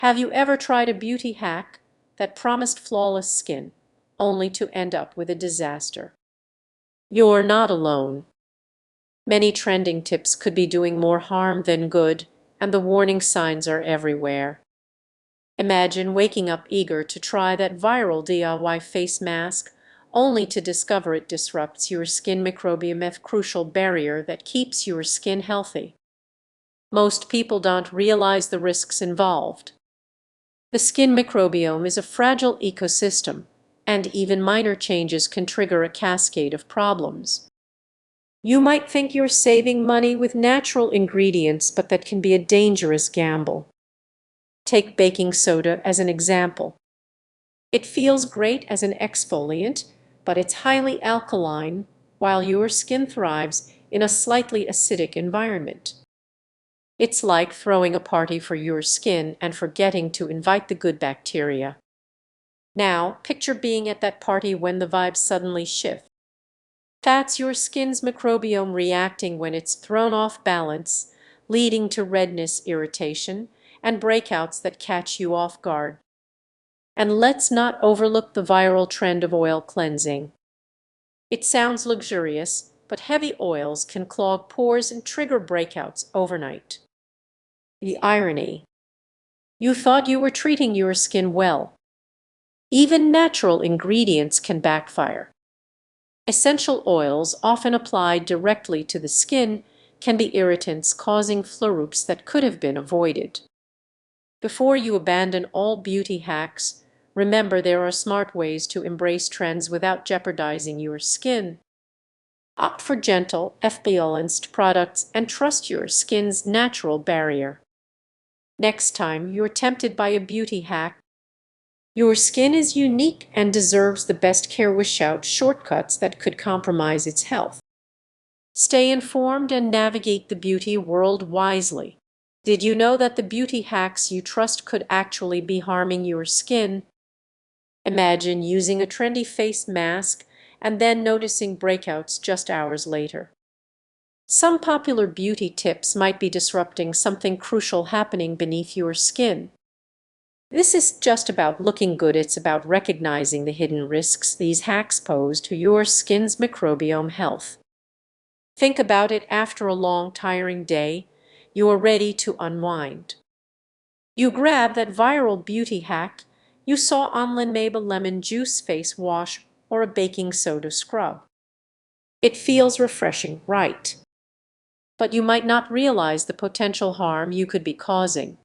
Have you ever tried a beauty hack that promised flawless skin, only to end up with a disaster? You're not alone. Many trending tips could be doing more harm than good, and the warning signs are everywhere. Imagine waking up eager to try that viral DIY face mask, only to discover it disrupts your skin microbiome, a crucial barrier that keeps your skin healthy. Most people don't realize the risks involved. The skin microbiome is a fragile ecosystem, and even minor changes can trigger a cascade of problems. You might think you're saving money with natural ingredients, but that can be a dangerous gamble. Take baking soda as an example. It feels great as an exfoliant, but it's highly alkaline, while your skin thrives in a slightly acidic environment. It's like throwing a party for your skin and forgetting to invite the good bacteria. Now, picture being at that party when the vibes suddenly shift. That's your skin's microbiome reacting when it's thrown off balance, leading to redness, irritation, and breakouts that catch you off guard. And let's not overlook the viral trend of oil cleansing. It sounds luxurious, but heavy oils can clog pores and trigger breakouts overnight. The irony. You thought you were treating your skin well. Even natural ingredients can backfire. Essential oils, often applied directly to the skin, can be irritants causing flare-ups that could have been avoided. Before you abandon all beauty hacks, remember there are smart ways to embrace trends without jeopardizing your skin. Opt for gentle, FBalanced products and trust your skin's natural barrier. Next time you're tempted by a beauty hack, your skin is unique and deserves the best care without shortcuts that could compromise its health. Stay informed and navigate the beauty world wisely. Did you know that the beauty hacks you trust could actually be harming your skin? Imagine using a trendy face mask and then noticing breakouts just hours later. Some popular beauty tips might be disrupting something crucial happening beneath your skin. This is just about looking good, it's about recognizing the hidden risks these hacks pose to your skin's microbiome health. Think about it: after a long, tiring day, you are ready to unwind. You grab that viral beauty hack you saw online, maybe a lemon juice face wash or a baking soda scrub. It feels refreshing, right? But you might not realize the potential harm you could be causing.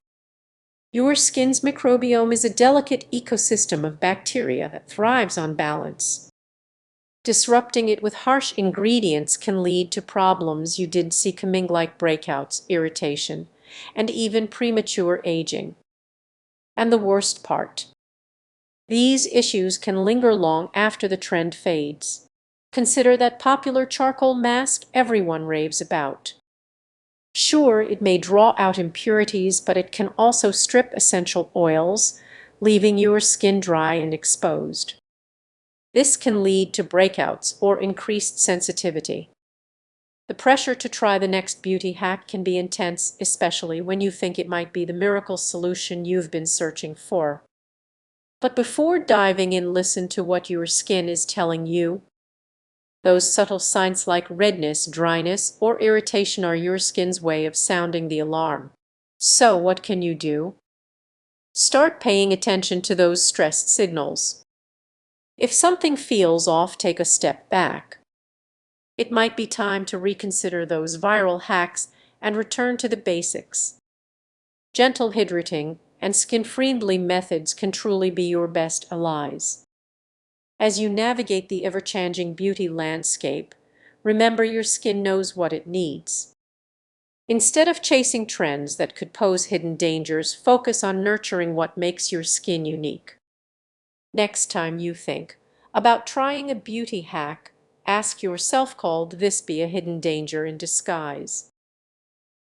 Your skin's microbiome is a delicate ecosystem of bacteria that thrives on balance. Disrupting it with harsh ingredients can lead to problems you didn't see coming, like breakouts, irritation, and even premature aging. And the worst part, these issues can linger long after the trend fades. Consider that popular charcoal mask everyone raves about. Sure, it may draw out impurities, but it can also strip essential oils, leaving your skin dry and exposed. This can lead to breakouts or increased sensitivity. The pressure to try the next beauty hack can be intense, especially when you think it might be the miracle solution you've been searching for. But before diving in, listen to what your skin is telling you. Those subtle signs like redness, dryness, or irritation are your skin's way of sounding the alarm. So what can you do? Start paying attention to those stress signals. If something feels off, take a step back. It might be time to reconsider those viral hacks and return to the basics. Gentle hydrating and skin-friendly methods can truly be your best allies. As you navigate the ever-changing beauty landscape, remember your skin knows what it needs. Instead of chasing trends that could pose hidden dangers, focus on nurturing what makes your skin unique. Next time you think about trying a beauty hack, ask yourself, could this be a hidden danger in disguise?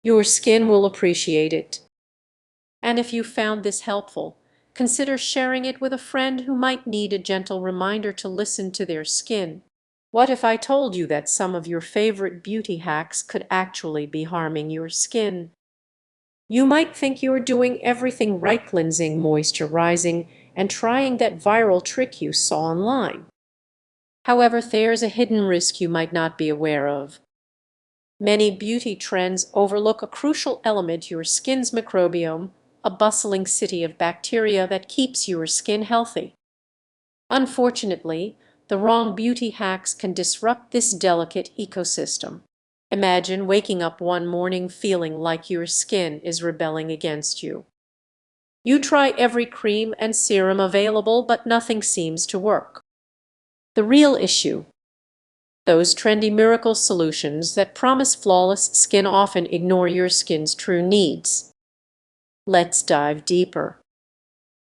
Your skin will appreciate it. And if you found this helpful, consider sharing it with a friend who might need a gentle reminder to listen to their skin. What if I told you that some of your favorite beauty hacks could actually be harming your skin? You might think you're doing everything right, cleansing, moisturizing, and trying that viral trick you saw online. However, there's a hidden risk you might not be aware of. Many beauty trends overlook a crucial element: your skin's microbiome, a bustling city of bacteria that keeps your skin healthy. Unfortunately, the wrong beauty hacks can disrupt this delicate ecosystem. Imagine waking up one morning feeling like your skin is rebelling against you. You try every cream and serum available, but nothing seems to work. The real issue: those trendy miracle solutions that promise flawless skin often ignore your skin's true needs. Let's dive deeper.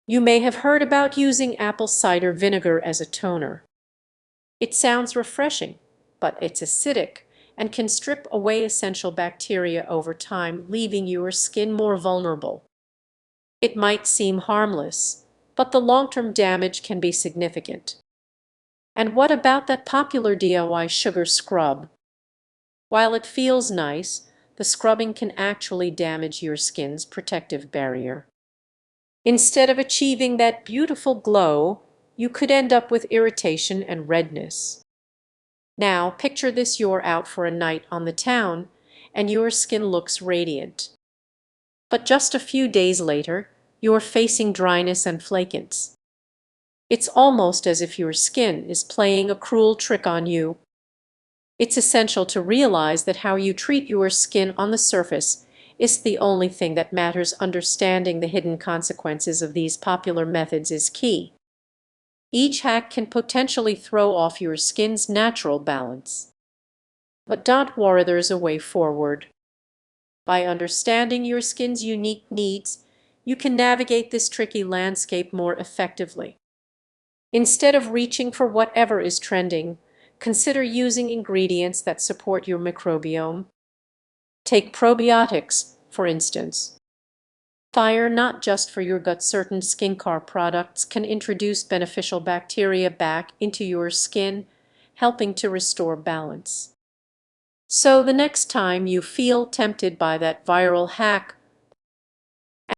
You may have heard about using apple cider vinegar as a toner. It sounds refreshing, but it's acidic and can strip away essential bacteria over time, leaving your skin more vulnerable. It might seem harmless, but the long-term damage can be significant. And what about that popular DIY sugar scrub? While it feels nice, the scrubbing can actually damage your skin's protective barrier. Instead of achieving that beautiful glow, you could end up with irritation and redness. Now, picture this: you're out for a night on the town, and your skin looks radiant. But just a few days later, you're facing dryness and flakings. It's almost as if your skin is playing a cruel trick on you. It's essential to realize that how you treat your skin on the surface is the only thing that matters. Understanding the hidden consequences of these popular methods is key. Each hack can potentially throw off your skin's natural balance. But don't worry, there's a way forward. By understanding your skin's unique needs, you can navigate this tricky landscape more effectively. Instead of reaching for whatever is trending, consider using ingredients that support your microbiome. Take probiotics, for instance. Fire not just for your gut. Certain skincare products can introduce beneficial bacteria back into your skin, helping to restore balance. So the next time you feel tempted by that viral hack,